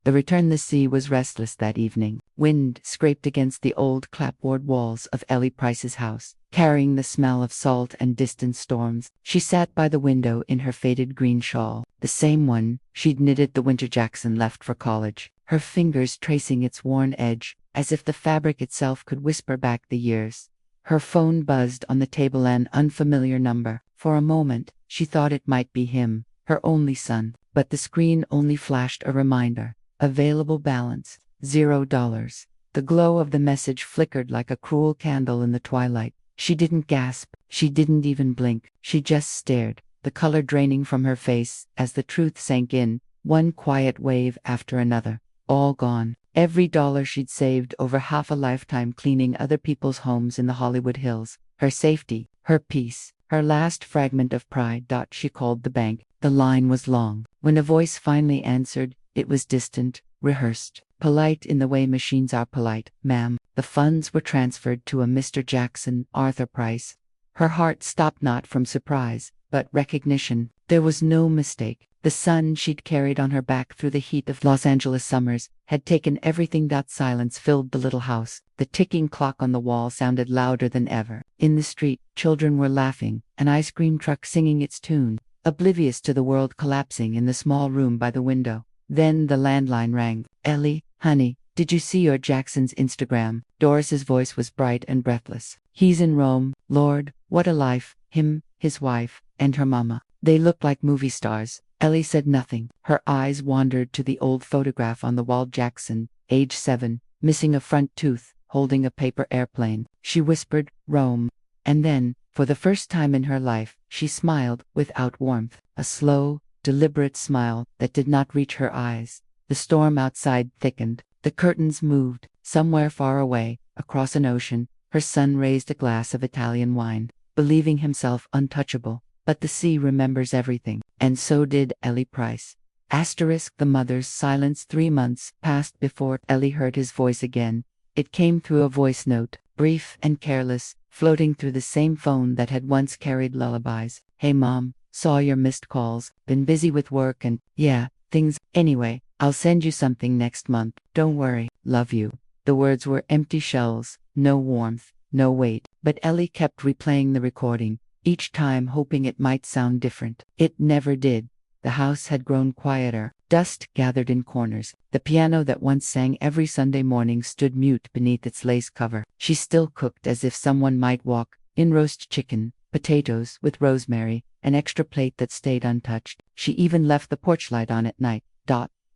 The return. The sea was restless that evening. Wind scraped against the old clapboard walls of Ellie Price's house, carrying the smell of salt and distant storms. She sat by the window in her faded green shawl, the same one she'd knitted the winter Jackson left for college, her fingers tracing its worn edge, as if the fabric itself could whisper back the years. Her phone buzzed on the table, an unfamiliar number. For a moment, she thought it might be him, her only son, but the screen only flashed a reminder. Available balance, $0. The glow of the message flickered like a cruel candle in the twilight. She didn't gasp, she didn't even blink, she just stared, the color draining from her face as the truth sank in, one quiet wave after another. All gone. Every dollar she'd saved over half a lifetime cleaning other people's homes in the Hollywood Hills. Her safety, her peace, her last fragment of pride. She called the bank. The line was long. When a voice finally answered, it was distant, rehearsed, polite in the way machines are polite. Ma'am, the funds were transferred to a Mr. Jackson, Arthur Price. Her heart stopped, not from surprise, but recognition. There was no mistake. The sun she'd carried on her back through the heat of Los Angeles summers had taken everything. Silence filled the little house. The ticking clock on the wall sounded louder than ever. In the street, children were laughing, an ice cream truck singing its tune, oblivious to the world collapsing in the small room by the window. Then the landline rang. Ellie, honey, did you see your Jackson's Instagram? Doris's voice was bright and breathless. He's in Rome. Lord, what a life. Him, his wife, and her mama. They look like movie stars. Ellie said nothing. Her eyes wandered to the old photograph on the wall. Jackson, age 7, missing a front tooth, holding a paper airplane. She whispered, Rome. And then, for the first time in her life, she smiled without warmth. A slow, deliberate smile that did not reach her eyes. The storm outside thickened. The curtains moved. Somewhere far away, across an ocean, her son raised a glass of Italian wine, believing himself untouchable. But the sea remembers everything, and so did Ellie Price. The mother's silence. 3 months passed before Ellie heard his voice again. It came through a voice note, brief and careless, floating through the same phone that had once carried lullabies. Hey Mom, saw your missed calls, been busy with work and, yeah, things. Anyway, I'll send you something next month. Don't worry, love you. The words were empty shells, no warmth, no weight, but Ellie kept replaying the recording, each time hoping it might sound different. It never did. The house had grown quieter. Dust gathered in corners. The piano that once sang every Sunday morning stood mute beneath its lace cover. She still cooked as if someone might walk in. Roast chicken, potatoes with rosemary, an extra plate that stayed untouched. She even left the porch light on at night.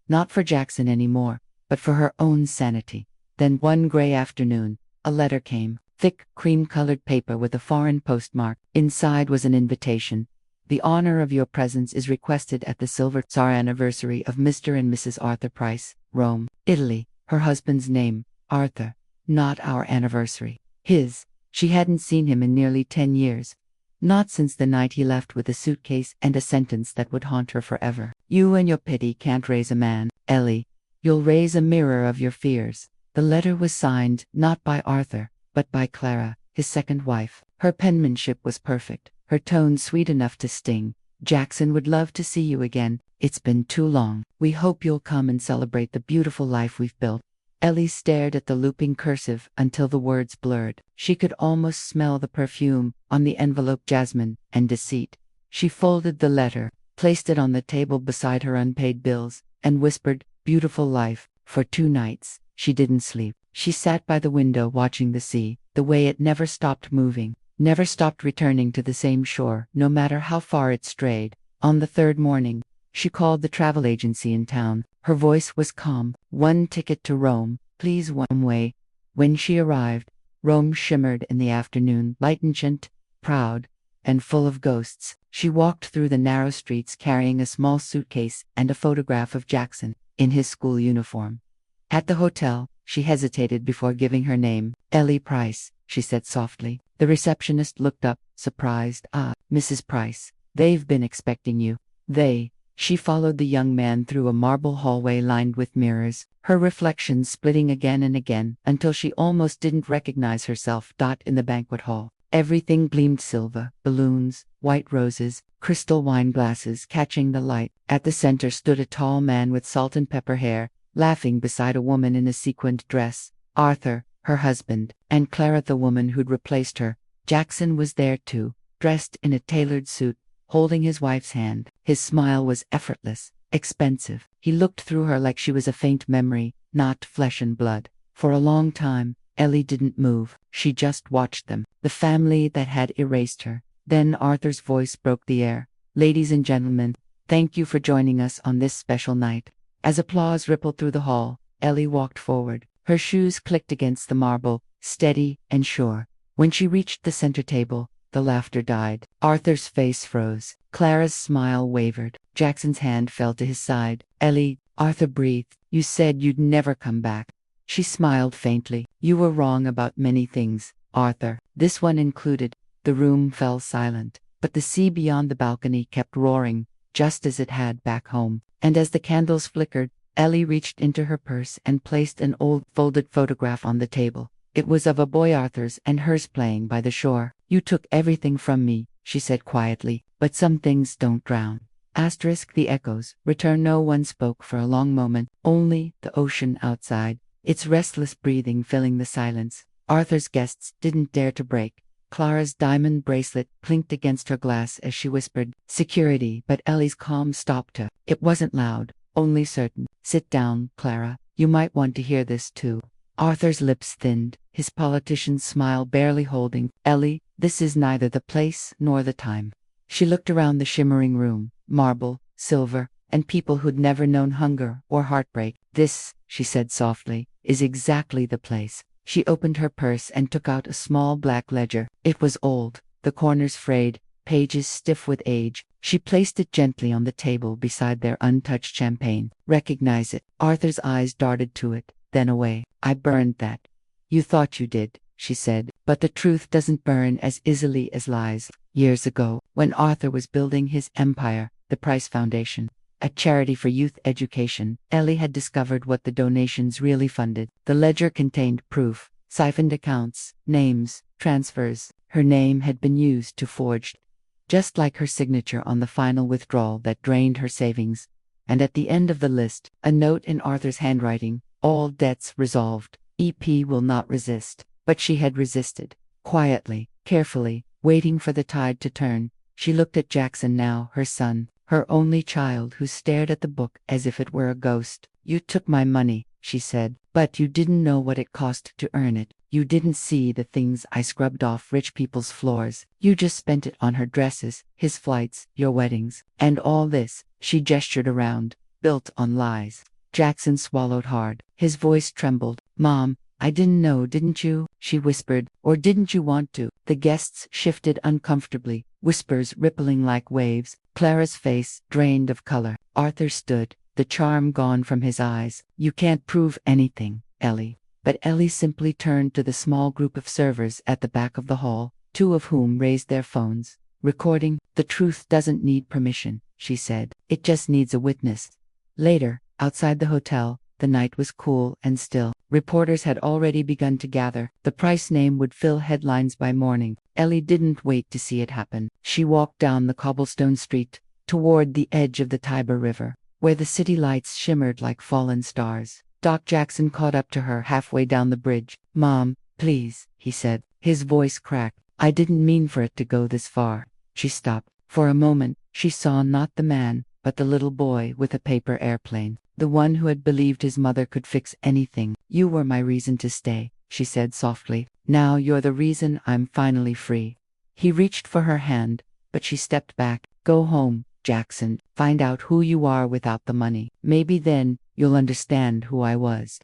Not for Jackson anymore, but for her own sanity. Then one gray afternoon, a letter came. Thick, cream-colored paper with a foreign postmark. Inside was an invitation. The honor of your presence is requested at the Silver Tsar anniversary of Mr. and Mrs. Arthur Price, Rome, Italy. Her husband's name, Arthur. Not our anniversary. His. She hadn't seen him in nearly 10 years. Not since the night he left with a suitcase and a sentence that would haunt her forever. You and your pity can't raise a man, Ellie. You'll raise a mirror of your fears. The letter was signed not by Arthur, but by Clara, his second wife. Her penmanship was perfect, her tone sweet enough to sting. Jackson would love to see you again. It's been too long. We hope you'll come and celebrate the beautiful life we've built. Ellie stared at the looping cursive until the words blurred. She could almost smell the perfume on the envelope, jasmine and deceit. She folded the letter, placed it on the table beside her unpaid bills, and whispered, beautiful life. For 2 nights, she didn't sleep. She sat by the window watching the sea, the way it never stopped moving, never stopped returning to the same shore, no matter how far it strayed. On the 3rd morning, she called the travel agency in town. Her voice was calm. 1 ticket to Rome, please, one way. When she arrived, Rome shimmered in the afternoon, light ancient, proud, and full of ghosts. She walked through the narrow streets carrying a small suitcase and a photograph of Jackson, in his school uniform. At the hotel, she hesitated before giving her name. Ellie Price, she said softly. The receptionist looked up, surprised. Ah, Mrs. Price. They've been expecting you. She followed the young man through a marble hallway lined with mirrors, her reflections splitting again and again, until she almost didn't recognize herself. In the banquet hall, everything gleamed silver, balloons, white roses, crystal wine glasses catching the light. At the center stood a tall man with salt and pepper hair, laughing beside a woman in a sequined dress. Arthur, her husband, and Clara, the woman who'd replaced her. Jackson was there too, dressed in a tailored suit, holding his wife's hand. His smile was effortless, expensive. He looked through her like she was a faint memory, not flesh and blood. For a long time, Ellie didn't move. She just watched them, the family that had erased her. Then Arthur's voice broke the air. "Ladies and gentlemen, thank you for joining us on this special night." As applause rippled through the hall, Ellie walked forward. Her shoes clicked against the marble, steady and sure. When she reached the center table, the laughter died. Arthur's face froze. Clara's smile wavered. Jackson's hand fell to his side. "Ellie," Arthur breathed, "you said you'd never come back." She smiled faintly. "You were wrong about many things, Arthur. This one included." The room fell silent, but the sea beyond the balcony kept roaring, just as it had back home. And as the candles flickered, Ellie reached into her purse and placed an old folded photograph on the table. It was of a boy Arthur's and hers playing by the shore. "You took everything from me," she said quietly, "but some things don't drown." The echoes returned. No one spoke for a long moment, only the ocean outside, its restless breathing filling the silence. Arthur's guests didn't dare to break. Clara's diamond bracelet clinked against her glass as she whispered, "Security," but Ellie's calm stopped her. It wasn't loud, only certain. "Sit down, Clara. You might want to hear this too." Arthur's lips thinned, his politician's smile barely holding. "Ellie, this is neither the place nor the time." She looked around the shimmering room, marble, silver, and people who'd never known hunger or heartbreak. "This," she said softly, "is exactly the place." She opened her purse and took out a small black ledger. It was old, the corners frayed, pages stiff with age. She placed it gently on the table beside their untouched champagne. "Recognize it?" Arthur's eyes darted to it, then away. "I burned that." "You thought you did," she said, "but the truth doesn't burn as easily as lies." Years ago, when Arthur was building his empire, the Price Foundation, a charity for youth education, Ellie had discovered what the donations really funded. The ledger contained proof, siphoned accounts, names, transfers. Her name had been used to forge, just like her signature on the final withdrawal that drained her savings. And at the end of the list, a note in Arthur's handwriting, "All debts resolved. EP will not resist." But she had resisted. Quietly, carefully, waiting for the tide to turn. She looked at Jackson now, her son, her only child, who stared at the book as if it were a ghost. "You took my money," she said, "but you didn't know what it cost to earn it. You didn't see the things I scrubbed off rich people's floors. You just spent it on her dresses, his flights, your weddings. And all this," she gestured around, "built on lies." Jackson swallowed hard. His voice trembled. "Mom, I didn't know, didn't you?" she whispered. "Or didn't you want to?" The guests shifted uncomfortably, whispers rippling like waves. Clara's face drained of color. Arthur stood, the charm gone from his eyes. "You can't prove anything, Ellie." But Ellie simply turned to the small group of servers at the back of the hall, two of whom raised their phones. "Recording, the truth doesn't need permission," she said. "It just needs a witness." Later, outside the hotel, the night was cool and still. Reporters had already begun to gather. The Price name would fill headlines by morning. Ellie didn't wait to see it happen. She walked down the cobblestone street, toward the edge of the Tiber River, where the city lights shimmered like fallen stars. Doc Jackson caught up to her halfway down the bridge. "Mom, please," he said. His voice cracked. "I didn't mean for it to go this far." She stopped. For a moment, she saw not the man, but the little boy with a paper airplane. The one who had believed his mother could fix anything. "You were my reason to stay," she said softly. "Now you're the reason I'm finally free." He reached for her hand, but she stepped back. "Go home, Jackson. Find out who you are without the money. Maybe then you'll understand who I was."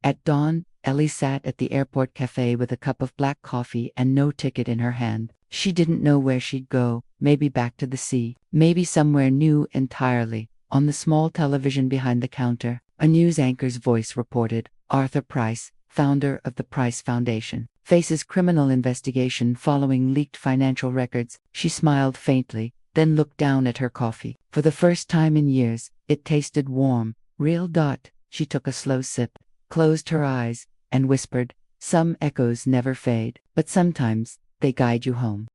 At dawn, Ellie sat at the airport cafe with a cup of black coffee and no ticket in her hand. She didn't know where she'd go, maybe back to the sea, maybe somewhere new entirely. On the small television behind the counter, a news anchor's voice reported, "Arthur Price, founder of the Price Foundation, faces criminal investigation following leaked financial records." She smiled faintly, then looked down at her coffee. For the first time in years, it tasted warm, real. She took a slow sip, closed her eyes, and whispered, "Some echoes never fade, but sometimes they guide you home."